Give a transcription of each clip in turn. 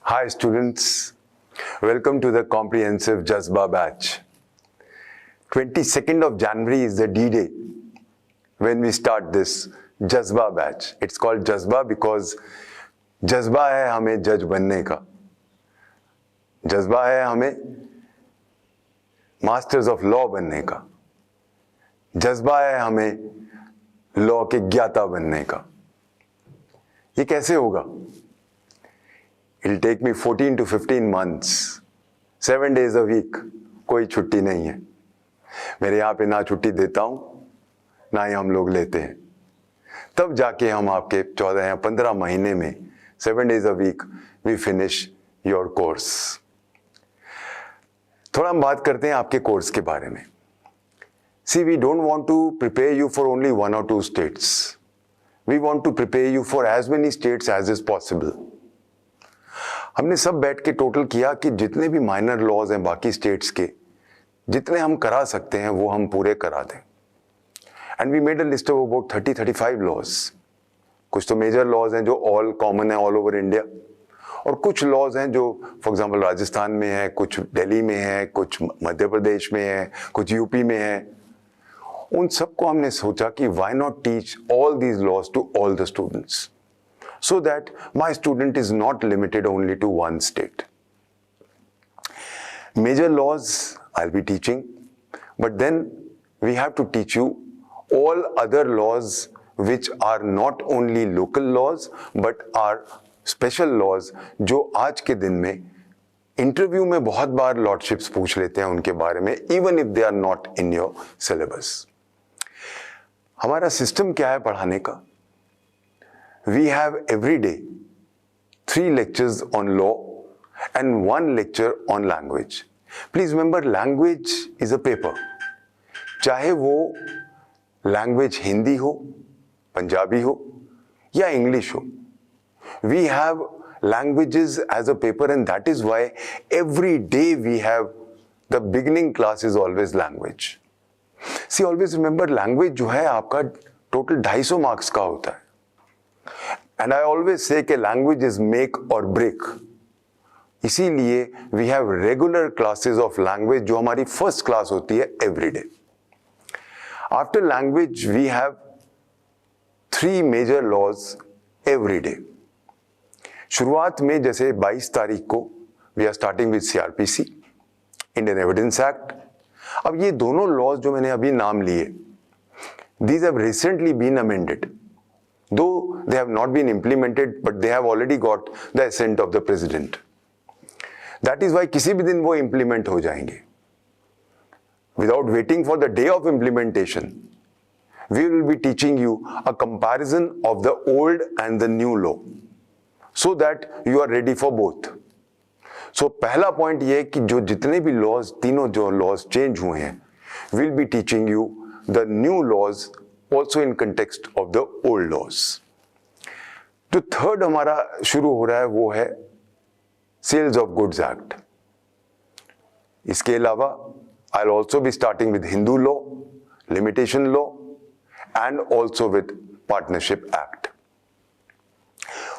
Hi students, welcome to the comprehensive Jazba batch. 22nd of January is the D-Day when we start this Jazba batch. It's called Jazba because जज्बा है हमें जज बनने का, जज्बा है हमें मास्टर्स ऑफ लॉ बनने का, जज्बा है हमें लॉ के ज्ञाता बनने का. ये कैसे होगा? It'll take me 14 to 15 months, 7 days a week. कोई छुट्टी नहीं है. मेरे यहाँ पे ना छुट्टी देता हूँ, ना ही हम लोग लेते हैं. तब जाके हम आपके 14 या 15 महीने में 7 days a week we finish your course. थोड़ा हम बात करते हैं आपके कोर्स के बारे में. See, we don't want to prepare you for only 1 or 2 states. We want to prepare you for as many states as is possible. हमने सब बैठ के टोटल किया कि जितने भी माइनर लॉज हैं बाकी स्टेट्स के, जितने हम करा सकते हैं वो हम पूरे करा दें. And we made a list of about 30-35 laws. कुछ तो मेजर लॉज हैं जो ऑल कॉमन है ऑल ओवर इंडिया, और कुछ लॉज हैं जो फॉर एग्जांपल राजस्थान में है, कुछ दिल्ली में है, कुछ मध्य प्रदेश में है, कुछ यूपी में है. उन सबको हमने सोचा कि why not teach all these laws to all the students, so that my student is not limited only to one state. Major laws I'll be teaching, but then we have to teach you all other laws which are not only local laws but are special laws जो आज के दिन में interview में बहुत बार lordships पूछ लेते हैं उनके बारे में, even if they are not in your syllabus. हमारा सिस्टम क्या है पढ़ाने का? We have every day 3 lectures on law and 1 lecture on language. Please remember, language is a paper. चाहे वो language हिंदी हो, पंजाबी हो या इंग्लिश हो. We have languages as a paper, and that is why every day we have the beginning class is always language. See, always remember, language जो है आपका total 250 marks का होता है. And I always say कि language is make or break. इसीलिए we have regular classes of language जो हमारी first class होती है every day. After language we have 3 major laws every day. शुरुआत में जैसे 22 तारीख को we are starting with CRPC, Indian Evidence Act. अब ये दोनों laws जो मैंने अभी नाम लिए, these have recently been amended. Though they have not been implemented, but they have already got the assent of the president. That is why किसी भी दिन वो implement हो जाएंगे. Without waiting for the day of implementation, we will be teaching you a comparison of the old and the new law, so that you are ready for both. So पहला point ये कि जो जितने भी laws, तीनों जो laws change हुए हैं, we'll be teaching you the new laws also in context of the old laws. जो थर्ड हमारा शुरू हो रहा है वो है सेल्स ऑफ गुड्स एक्ट. इसके अलावा I'll also be starting with Hindu law, limitation law and also with partnership act.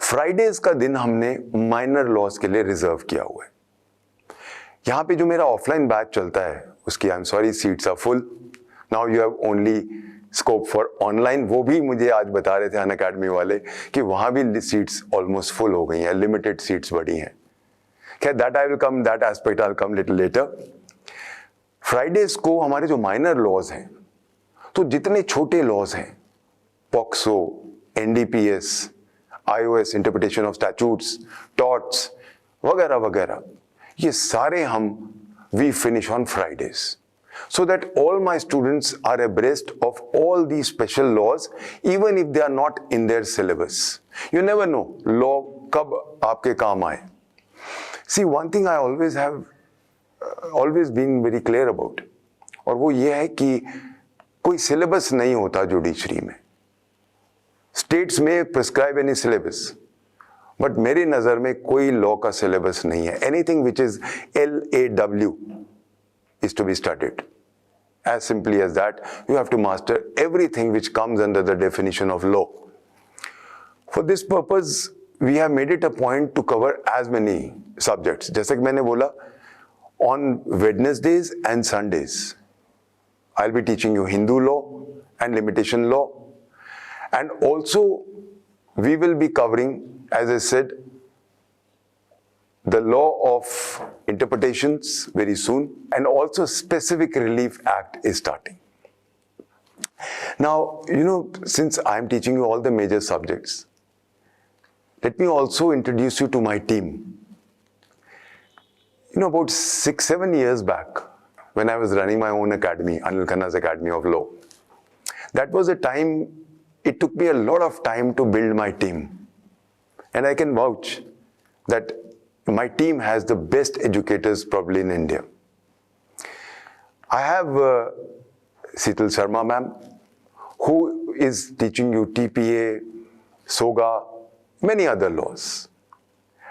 Fridays का दिन हमने माइनर लॉज के लिए रिजर्व किया हुआ है. यहाँ पे जो मेरा ऑफलाइन बैच चलता है उसकी I am sorry seats are full. Now you have only scope for online. वो भी मुझे आज बता रहे थे अनअकैडमी वाले कि वहां भी सीट्स ऑलमोस्ट फुल हो गई हैं, लिमिटेड सीट्स बढ़ी हैं. खैर that I will come, that aspect I will come little letter. Fridays को हमारे जो माइनर लॉज हैं, तो जितने छोटे लॉज हैं, POCSO, NDPS, IOS, interpretation of statutes, torts वगैरह वगैरह, ये सारे हम we finish on Fridays. So that all my students are abreast of all these special laws, even if they are not in their syllabus. You never know law कब आपके काम आए. See, one thing I always have always been very clear about, और वो ये है कि कोई syllabus नहीं होता जुडिशरी में. States में prescribe any syllabus, but मेरी नज़र में कोई law का syllabus नहीं है. Anything which is LAW is to be studied. As simply as that, you have to master everything which comes under the definition of law. For this purpose, we have made it a point to cover as many subjects. जैसे कि मैंने बोला, on Wednesdays and Sundays, I'll be teaching you Hindu law and limitation law. And also, we will be covering, as I said, the law of interpretations very soon, and also Specific Relief Act is starting. Now, since I'm teaching you all the major subjects, let me also introduce you to my team. About 6-7 years back, when I was running my own academy, Anil Khanna's Academy of Law, that was a time, it took me a lot of time to build my team. And I can vouch that my team has the best educators probably in India. I have Sital Sharma ma'am, who is teaching you TPA, SOGA, many other laws.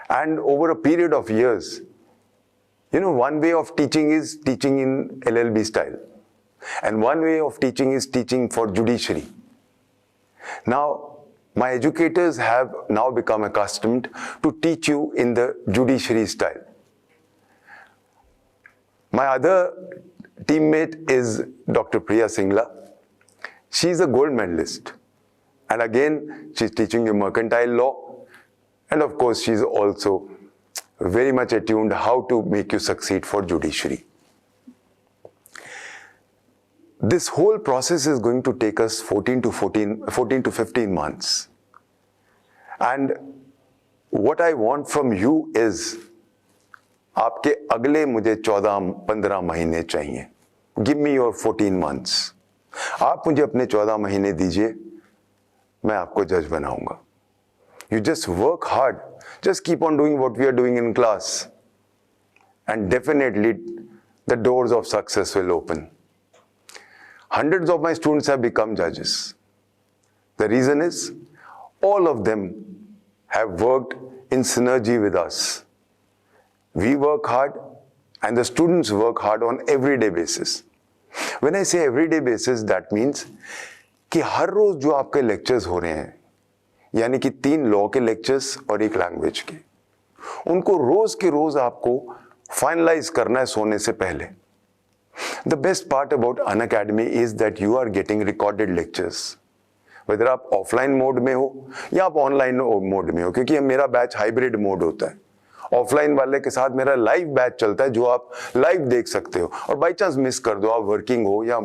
And over a period of years, one way of teaching is teaching in LLB style. And one way of teaching is teaching for judiciary. Now, my educators have now become accustomed to teach you in the judiciary style. My other teammate is Dr. Priya Singla. She's a gold medalist. And again, she's teaching you mercantile law. And of course, she's also very much attuned how to make you succeed for judiciary. This whole process is going to take us 14 to 15 months. And what I want from you is, आपके अगले मुझे 14-15 महीने चाहिए. Give me your 14 months. आप मुझे अपने 14 महीने दीजिए, मैं आपको जज बनाऊंगा. You just work hard. Just keep on doing what we are doing in class. And definitely, the doors of success will open. Hundreds of my students have become judges. The reason is, all of them have worked in synergy with us. We work hard, and the students work hard on everyday basis. When I say everyday basis, that means कि हर रोज जो आपके lectures हो रहे हैं, यानी कि 3 law के lectures और 1 language के, उनको रोज के रोज आपको finalize करना है सोने से पहले. The best part about Unacademy is that you are getting recorded lectures. Whether आप offline mode में हो या आप online mode में हो, क्योंकि मेरा बैच hybrid mode होता है. ऑफलाइन वाले के साथ मेरा लाइव बैच चलता है जो आप लाइव देख सकते हो, और बाई चांस मिस कर दो, आप वर्किंग हो या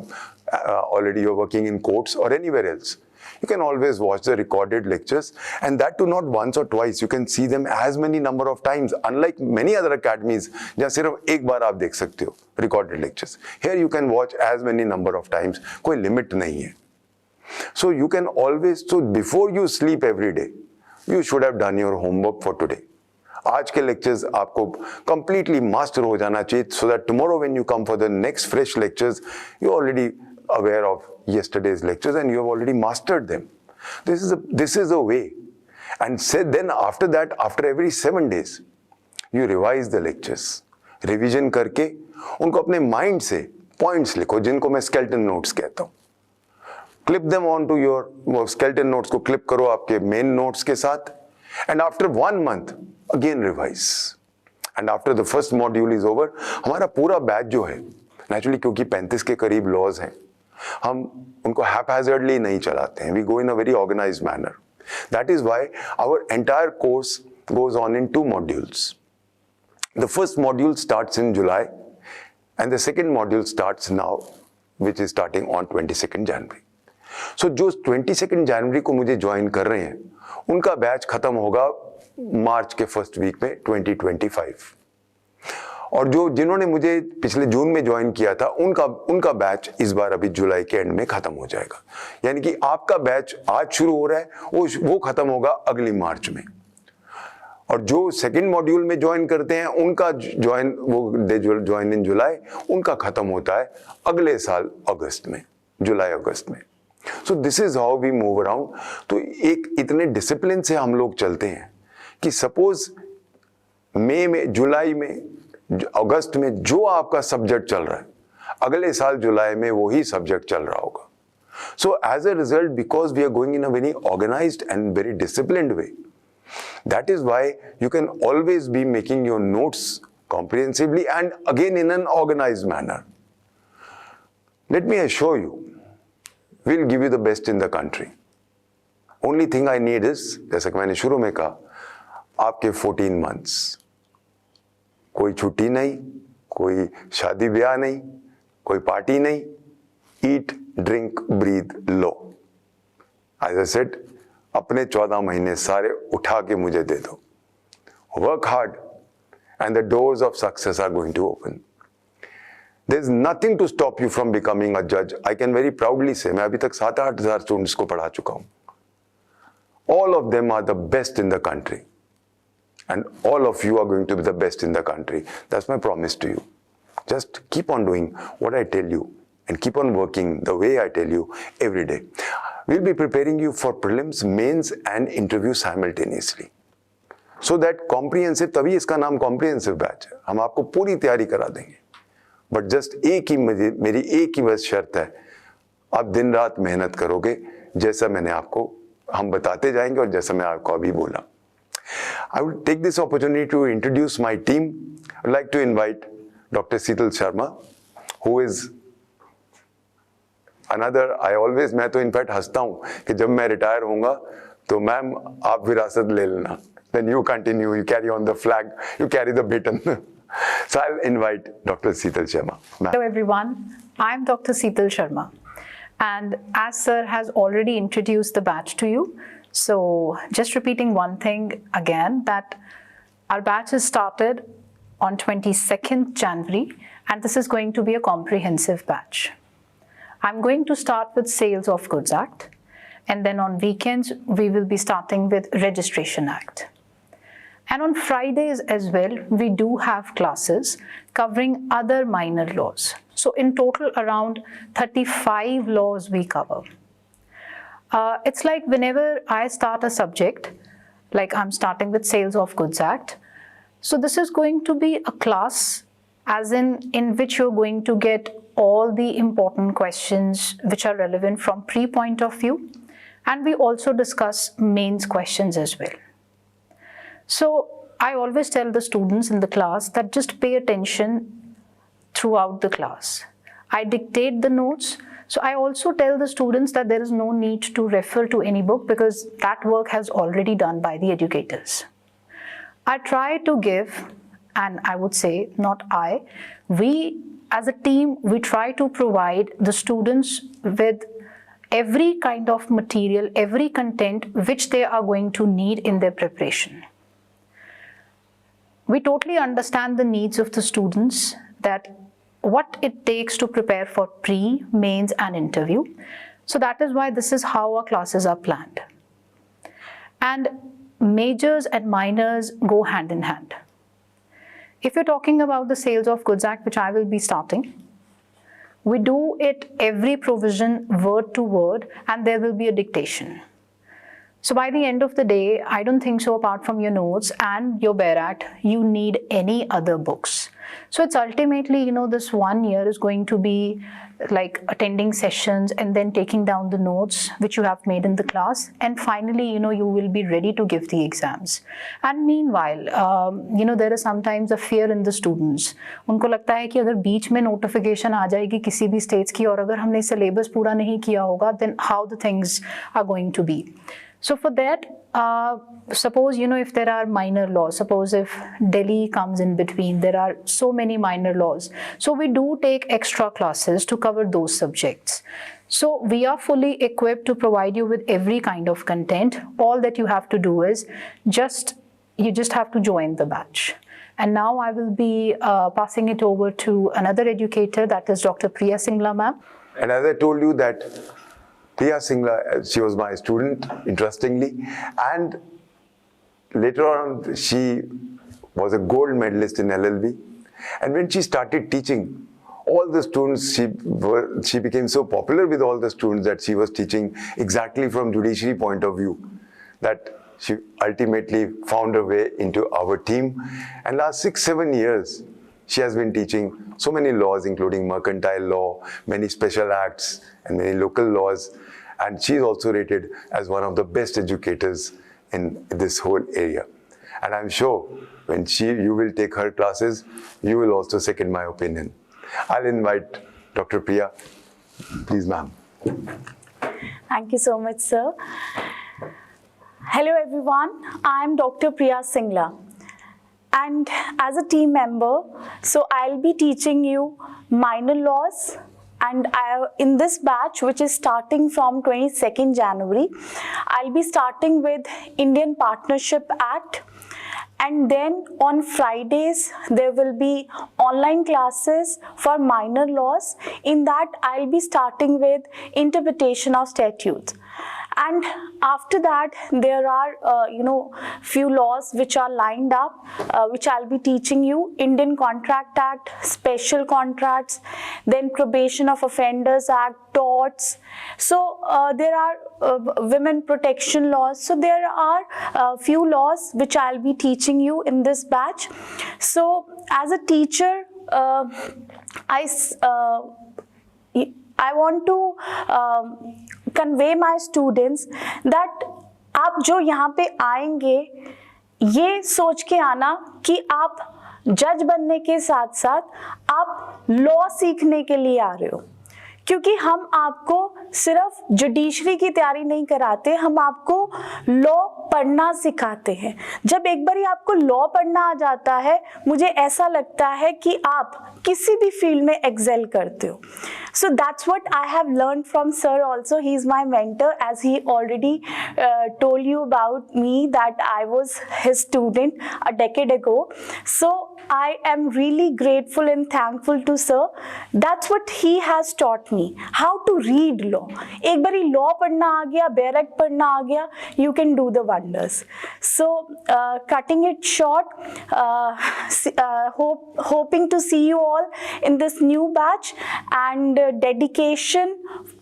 already you are working in courts और anywhere else, you can always watch the recorded lectures, and that too not once or twice. You can see them as many number of times, unlike many other academies जहाँ सिर्फ एक बार आप देख सकते हो recorded lectures. Here you can watch as many number of times. कोई limit नहीं है. So you can always, so before you sleep every day, you should have done your homework for today. आज के lectures आपको completely master हो जाना चाहिए, so that tomorrow when you come for the next fresh lectures, you're already aware of yesterday's lectures and you have already mastered them. This is a way. And then after that, after every 7 days, you revise the lectures. Revision करके उनको अपने mind से points लिखो, जिनको मैं skeleton notes कहता हूँ. Clip them onto your skeleton notes को clip करो आपके main notes के साथ. And after 1 month, again revise. And after the first module is over, हमारा पूरा बैच जो है, naturally क्योंकि 35 के करीब laws हैं, हम उनको haphazardly नहीं चलाते हैं. We go in a very organized manner. That is why our entire course goes on in 2 modules. The first module starts in July, and the second module starts now, which is starting on 22nd January. So जो 22nd January को मुझे join कर रहे हैं, उनका batch खत्म होगा मार्च के फर्स्ट वीक में 2025. और जिन्होंने मुझे पिछले जून में ज्वाइन किया था, उनका बैच इस बार अभी जुलाई के एंड में खत्म हो जाएगा. यानी कि आपका बैच आज शुरू हो रहा है, वो खत्म होगा अगली मार्च में. और जो सेकंड मॉड्यूल में ज्वाइन करते हैं, उनका ज्वाइन इन जुलाई, उनका खत्म होता है अगले साल अगस्त में, जुलाई अगस्त में. So this is how we move around. तो एक इतने डिसिप्लिन से हम लोग चलते हैं कि सपोज मई में, जुलाई में, अगस्त में जो आपका सब्जेक्ट चल रहा है, अगले साल जुलाई में वही सब्जेक्ट चल रहा होगा. So as a result, because we are going in a very organised and very disciplined way, That is why you can always be making your notes comprehensively and again in an organized manner. Let me assure you, we'll give you the best in the country. Only thing I need is, जैसा कि मैंने शुरू में कहा, आपके 14 months. कोई छुट्टी नहीं, कोई शादी ब्याह नहीं, कोई पार्टी नहीं. Eat, drink, breathe, law. As I said, अपने 14 महीने सारे उठा के मुझे दे दो. Work hard and the doors of success are going to open. There's nothing to stop you from becoming a judge. I can very proudly say, मैं अभी तक 7-8 हजार students को पढ़ा चुका हूँ. All of them are the best in the country. And all of you are going to be the best in the country. That's my promise to you. Just keep on doing what I tell you and keep on working the way I tell you every day. We'll be preparing you for prelims, mains and interview simultaneously. So that comprehensive, तभी इसका नाम comprehensive batch है. हम आपको पूरी तैयारी करा देंगे. But just मेरी एक ही बस शर्त है, आप दिन रात मेहनत करोगे, जैसा मैंने आपको हम बताते जाएंगे और जैसा मैं आपको अभी बोला. I will take this opportunity to introduce my team. I'd like to invite Dr. Sital Sharma, who is another. मैं तो इनफैक्ट हंसता हूँ कि जब मैं रिटायर होऊंगा तो मैम आप विरासत ले लेना. Then you continue, you carry on the flag, you carry the baton. So I'll invite Dr. Sital Sharma. Hello everyone, I'm Dr. Sital Sharma. And as sir has already introduced the batch to you, so just repeating one thing again, that our batch is started on 22nd January and this is going to be a comprehensive batch. I'm going to start with Sales of Goods Act, and then on weekends we will be starting with Registration Act. And on Fridays as well, we do have classes covering other minor laws. So in total, around 35 laws we cover. It's like whenever I start a subject, like I'm starting with Sales of Goods Act. So this is going to be a class as in which you're going to get all the important questions which are relevant from pre-point of view. And we also discuss mains questions as well. So I always tell the students in the class that just pay attention throughout the class. I dictate the notes. So I also tell the students that there is no need to refer to any book because that work has already done by the educators. I try to give, and I would say not I, we as a team, we try to provide the students with every kind of material, every content which they are going to need in their preparation. We totally understand the needs of the students, that what it takes to prepare for pre, mains and interview. So that is why this is how our classes are planned. And majors and minors go hand in hand. If you're talking about the Sales of Goods Act, which I will be starting, we do it every provision word to word and there will be a dictation. So by the end of the day, I don't think so apart from your notes and your Bare Act, you need any other books. So it's ultimately, this 1 year is going to be like attending sessions and then taking down the notes which you have made in the class. And finally, you will be ready to give the exams. And meanwhile, there is sometimes a fear in the students. उनको लगता है कि अगर बीच में notification आ जाएगी किसी भी states की और अगर हमने syllabus पूरा नहीं किया होगा, then how the things are going to be. So for that, suppose, if there are minor laws, suppose if Delhi comes in between, there are so many minor laws. So we do take extra classes to cover those subjects. So we are fully equipped to provide you with every kind of content. All that you have to do is you just have to join the batch. And now I will be passing it over to another educator, that is Dr. Priya Singla ma'am. And as I told you that Priya Singla, she was my student, interestingly, and later on she was a gold medalist in LLB. And when she started teaching, all the students, she became so popular with all the students that she was teaching exactly from judiciary point of view, that she ultimately found her way into our team. And last 6-7 years, she has been teaching so many laws, including mercantile law, many special acts, and many local laws. And she is also rated as one of the best educators in this whole area. And I'm sure when you will take her classes, you will also second my opinion. I'll invite Dr. Priya. Please, ma'am. Thank you so much, sir. Hello, everyone. I'm Dr. Priya Singla. And as a team member, so I'll be teaching you minor laws. And in this batch, which is starting from 22nd January, I'll be starting with Indian Partnership Act. And then on Fridays, there will be online classes for minor laws. In that, I'll be starting with interpretation of statutes. And after that, there are, few laws which are lined up, which I'll be teaching you. Indian Contract Act, Special Contracts, then Probation of Offenders Act, torts. So there are women protection laws. So there are few laws which I'll be teaching you in this batch. So as a teacher, I want to convey my students that आप जो यहाँ पे आएंगे ये सोच के आना कि आप जज बनने के साथ साथ आप लॉ सीखने के लिए आ रहे हो, क्योंकि हम आपको सिर्फ जुडिशरी की तैयारी नहीं कराते, हम आपको लॉ पढ़ना सिखाते हैं। जब एक बार आपको लॉ पढ़ना आ जाता है, मुझे ऐसा लगता है कि आप किसी भी फील्ड में एक्सेल करते हो। So that's what I have learned from sir also. He is my mentor, as he already told you about me that I was his student a decade ago. So I am really grateful and thankful to sir. That's what he has taught me, how to read law. एक बारी law पढ़ना आ गया, barrack पढ़ना आ गया, you can do the wonders. So cutting it short, hoping to see you all in this new batch, and dedication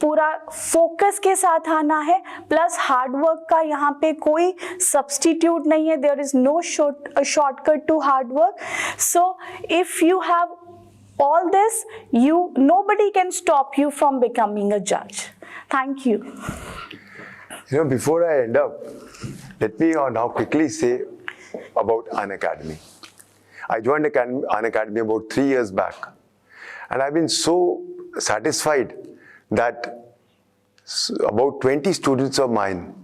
पूरा focus के साथ आना है, प्लस हार्ड वर्क का यहाँ पे कोई सब्स्टिट्यूट नहीं है. There is no shortcut to hard work. So if you have all this, nobody can stop you from becoming a judge. Thank you. Before I end up, let me now quickly say about Unacademy. I joined Unacademy about 3 years back, and I've been so satisfied that about 20 students of mine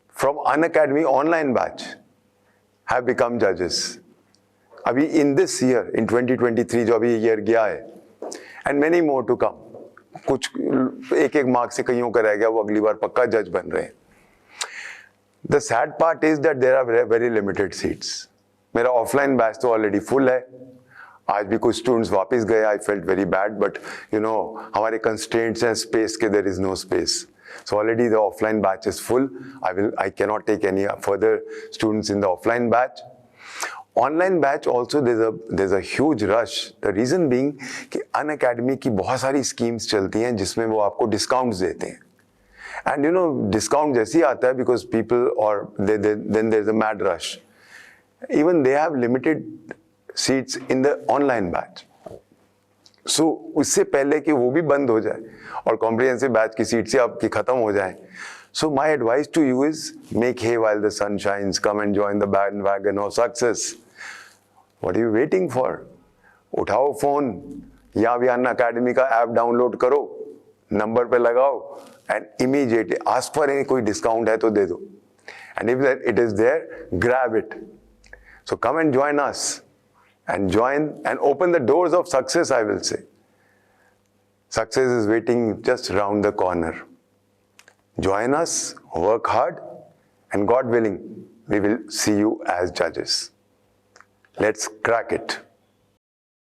from Unacademy online batch have become judges. अभी in this year, in 2023 जो अभी year गया है, and many more to come. कुछ एक mark से कईयों का रह गया, वो अगली बार पक्का जज बन रहे हैं. The sad part is that there are very limited seats. मेरा ऑफलाइन बैच तो ऑलरेडी फुल है. आज भी कुछ स्टूडेंट्स वापस गए. I felt very bad, but हमारे कंस्ट्रेंट्स हैं स्पेस के. There is no space. So already the offline batch is full. I cannot take any further students in the offline batch. Online batch also there's a huge rush. The reason being कि Unacademy की बहुत सारी schemes चलती हैं जिसमें वो आपको discounts देते हैं. And discount जैसे ही आता है, because people then there's a mad rush. Even they have limited seats in the online batch. So उससे पहले कि वो भी बंद हो जाए और comprehensive batch की seats आपकी खत्म हो जाए. So my advice to you is make hay while the sun shines. Come and join the bandwagon of success. What are you waiting for? उठाओ फोन या भी Unacademy का ऐप डाउनलोड करो, नंबर पे लगाओ and immediately ask for any कोई discount है तो दे दो. And if it is there, grab it. So come and join us and join and open the doors of success, I will say. Success is waiting just around the corner. Join us, work hard, and God willing, we will see you as judges. Let's crack it.